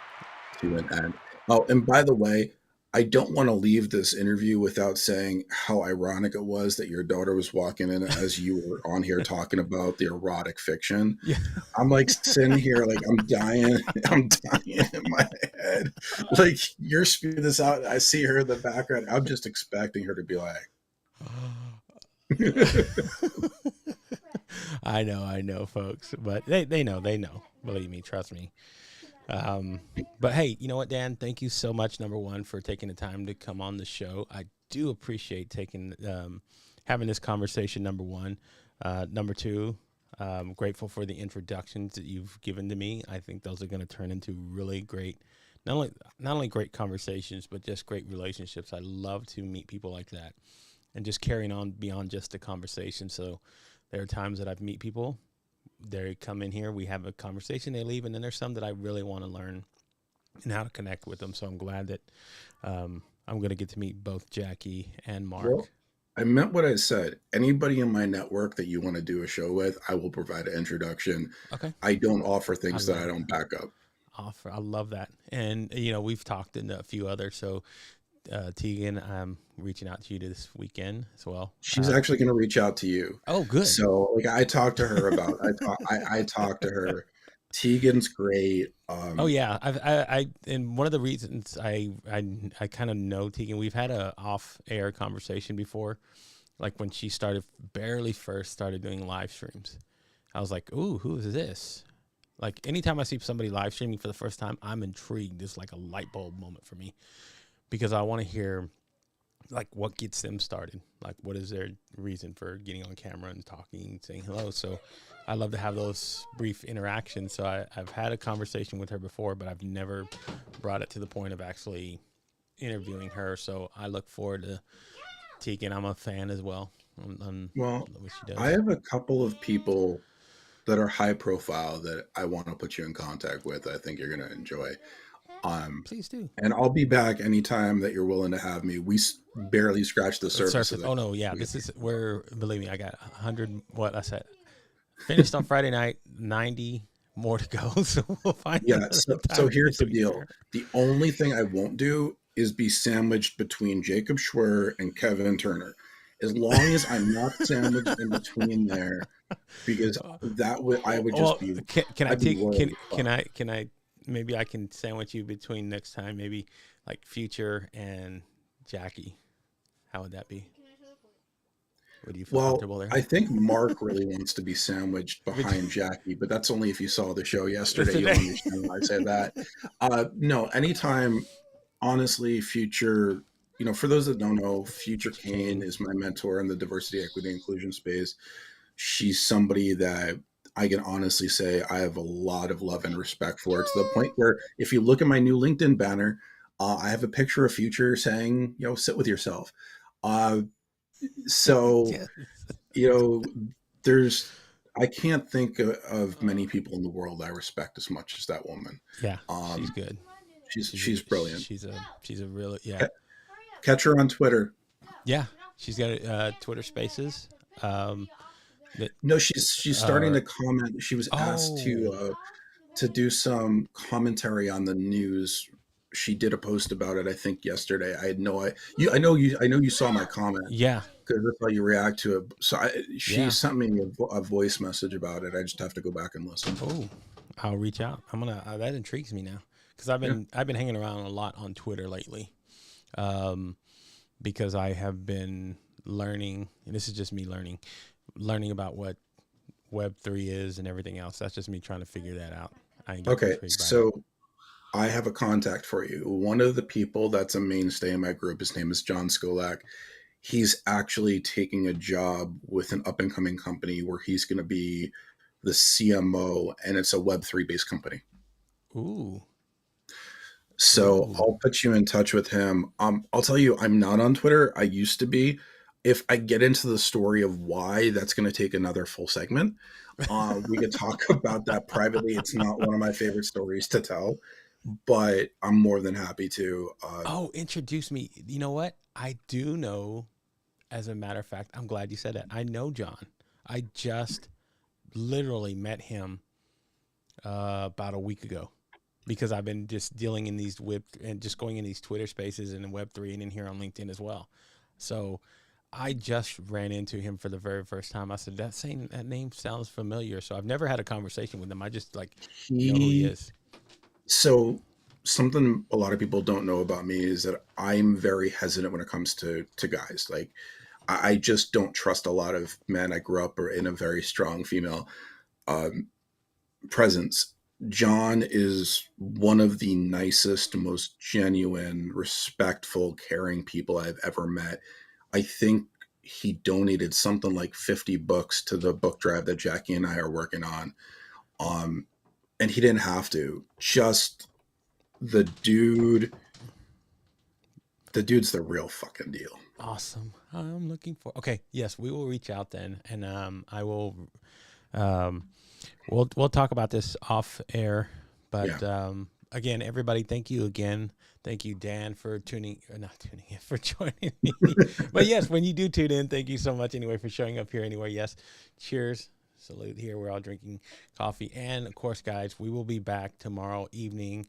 B: to an end. Oh, and by the way, I don't want to leave this interview without saying how ironic it was that your daughter was walking in as you were on here talking about the erotic fiction.
A: Yeah.
B: I'm like sitting here, like I'm dying. I'm dying in my head. Like you're spewing this out. I see her in the background. I'm just expecting her to be like,
A: I know, folks, but they know, believe me, trust me. But hey, you know what, Dan, thank you so much. Number one, for taking the time to come on the show. I do appreciate having this conversation. Number one, number two, grateful for the introductions that you've given to me. I think those are going to turn into really great, not only great conversations, but just great relationships. I love to meet people like that and just carrying on beyond just the conversation. So There are times that I've meet people, they come in here, we have a conversation, they leave, and then there's some that I really want to learn and how to connect with them. So I'm glad that I'm going to get to meet both Jackie and
B: Well,
A: Mark.
B: I meant what I said. Anybody in my network that you want to do a show with, I will provide an introduction.
A: Okay.
B: I don't offer
A: I
B: things that I
A: love
B: don't back up.
A: offer. I love that. And, you know, we've talked in a few others. So, Tegan, I'm reaching out to you this weekend as well.
B: She's actually going to reach out to you.
A: Oh, good.
B: So, like, I talked to her about. I talked to her. Tegan's great.
A: Oh yeah, and one of the reasons I kind of know Tegan, we've had a off air conversation before, like when she barely first started doing live streams. I was like, ooh, who is this? Like anytime I see somebody live streaming for the first time, I'm intrigued. It's like a light bulb moment for me because I want to hear like what gets them started. Like what is their reason for getting on camera and talking, saying hello. So I love to have those brief interactions. So I've had a conversation with her before, but I've never brought it to the point of actually interviewing her. So I look forward to Tegan. I'm a fan as well on
B: well,
A: what she
B: I
A: does.
B: have a couple of people that are high profile that I want to put you in contact with. I think you're going to enjoy. Um,
A: Please do.
B: and I'll be back anytime that you're willing to have me. We barely scratched the surface of
A: Surface.
B: it.
A: Oh no, yeah. This is where, believe me, I got 100. What I said finished on Friday night. 90 more to go. So we'll find
B: Yeah.
A: another
B: So
A: time
B: here's
A: this
B: the
A: week for
B: deal.
A: her.
B: The only thing I won't do is be sandwiched between Jacob Schwer and Kevin Turner. As long as I'm not sandwiched in between there, because that would I would just
A: Well,
B: be
A: can I
B: I'd be
A: take
B: royally fucked.
A: can I maybe I can sandwich you between next time maybe like Future and Jackie. How would that be? Would you feel
B: Well,
A: comfortable there?
B: I think Mark really wants to be sandwiched behind Jackie, but that's only if you saw the show yesterday. You'll
A: Yesterday.
B: understand why I say that. No, anytime, honestly, Future, for those that don't know, Future
A: Future
B: Kane
A: Kane.
B: is my mentor in the diversity, equity, inclusion space. She's somebody that I can honestly say I have a lot of love and respect for, to the point where if you look at my new LinkedIn banner, I have a picture of Future saying, sit with yourself. Uh, so
A: Yes.
B: you know, there's I can't think of many people in the world I respect as much as that woman.
A: Yeah, she's
B: Um,
A: good.
B: she's brilliant.
A: She's a really yeah.
B: Ca- Catch her on Twitter.
A: Yeah, she's got Twitter Spaces. Um, that
B: No, she's starting
A: uh
B: to comment. She was asked
A: oh
B: to do some commentary on the news. She did a post about it, I think yesterday. I had no I you I know you saw my comment
A: yeah
B: because that's how you react to it. So she
A: yeah.
B: sent me a voice message about it. I just have to go back and listen.
A: Oh, I'll reach out. I'm gonna that intrigues me now because
B: Yeah.
A: I've been hanging around a lot on Twitter lately, um, because I have been learning, and this is just me learning about what Web3 is and everything else. That's just me trying to figure that out. I get
B: Okay.
A: intrigued by it.
B: So I have a contact for you. One of the people that's a mainstay in my group, his name is John Skolak. He's actually taking a job with an up and coming company where he's going to be the CMO, and it's a Web3 based company.
A: Ooh,
B: So
A: ooh,
B: I'll put you in touch with him. I'll tell you, I'm not on Twitter. I used to be. If I get into the story of why, that's going to take another full segment. We could talk about that privately. It's not one of my favorite stories to tell, but I'm more than happy to.
A: oh, introduce me. You know what? I do know. As a matter of fact, I'm glad you said that. I know John. I just literally met him about a week ago because I've been just dealing in these web and just going in these Twitter spaces and in Web3 and in here on LinkedIn as well. So I just ran into him for the very first time. I said, that name sounds familiar. So I've never had a conversation with him. I just like know who he
B: he
A: is.
B: so something a lot of people don't know about me is that I'm very hesitant when it comes to guys. Like I just don't trust a lot of men. I grew up in a very strong female um, presence. John is one of the nicest, most genuine, respectful, caring people I've ever met. I think he donated something like 50 books to the book drive that Jackie and I are working on. Um, and he didn't have to. Just the dude, the dude's the real fucking deal.
A: Awesome. I'm looking for. Okay, yes, we will reach out then, and I will. Um, we'll talk about this off air,
B: Yeah.
A: but again, everybody, thank you again. Thank you, Dan, for tuning or not tuning in for joining me. But yes, when you do tune in, thank you so much anyway for showing up here anyway. Yes, cheers. Salute here. We're all drinking coffee, and of course, guys, we will be back tomorrow evening,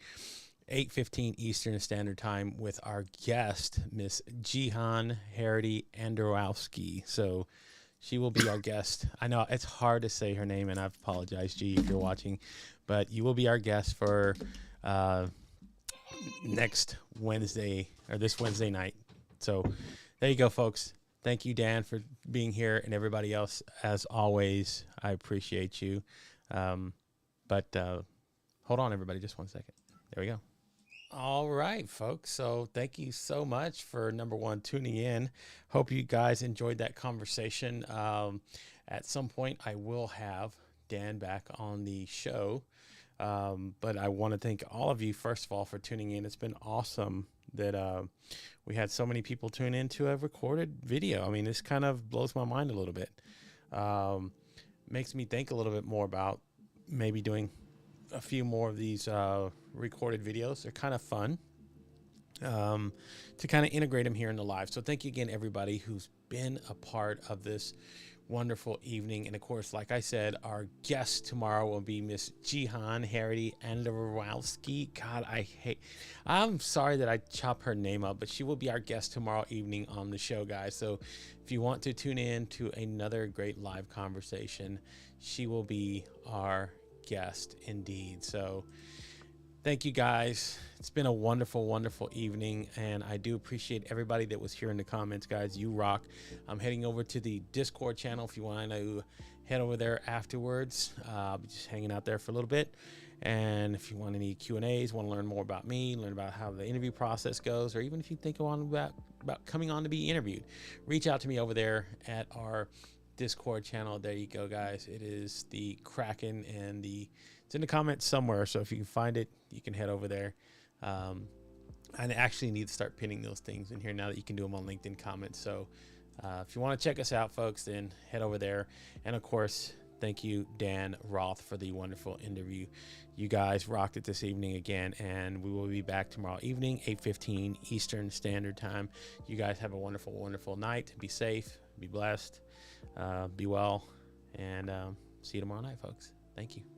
A: 8:15 Eastern Standard Time, with our guest, Miss Jihan Harity Androwski. So she will be our guest. I know it's hard to say her name, and I apologize, G, if you're watching, but you will be our guest for uh, next Wednesday or this Wednesday night. So there you go, folks. Thank you, Dan, for being here, and everybody else, as always. I appreciate you. But hold on, everybody, just 1 second. There we go. All right, folks. So thank you so much for number one tuning in. Hope you guys enjoyed that conversation. At some point, I will have Dan back on the show. But I want to thank all of you, first of all, for tuning in. It's been awesome that we had so many people tune into a recorded video. I mean, this kind of blows my mind a little bit. Makes me think a little bit more about maybe doing a few more of these recorded videos. They're kind of fun to kind of integrate them here in the live. So thank you again, everybody who's been a part of this wonderful evening. And of course, like I said, our guest tomorrow will be Miss Jihan Harity Androwski. God, I'm sorry that I chop her name up, but she will be our guest tomorrow evening on the show, guys. So if you want to tune in to another great live conversation, she will be our guest indeed. So thank you, guys. It's been a wonderful, wonderful evening, and I do appreciate everybody that was here in the comments, guys. You rock. I'm heading over to the Discord channel if you want to head over there afterwards. I'll be just hanging out there for a little bit. And if you want any Q&As, want to learn more about me, learn about how the interview process goes, or even if you think about coming on to be interviewed, reach out to me over there at our Discord channel. There you go, guys. It is the Kraken, and it's in the comments somewhere. So if you can find it, you can head over there. I actually need to start pinning those things in here now that you can do them on LinkedIn comments. So if you want to check us out, folks, then head over there. And of course, thank you, Dan Roth, for the wonderful interview. You guys rocked it this evening again, and we will be back tomorrow evening, 8:15 Eastern Standard Time. You guys have a wonderful, wonderful night. Be safe, be blessed, be well, and see you tomorrow night, folks. Thank you.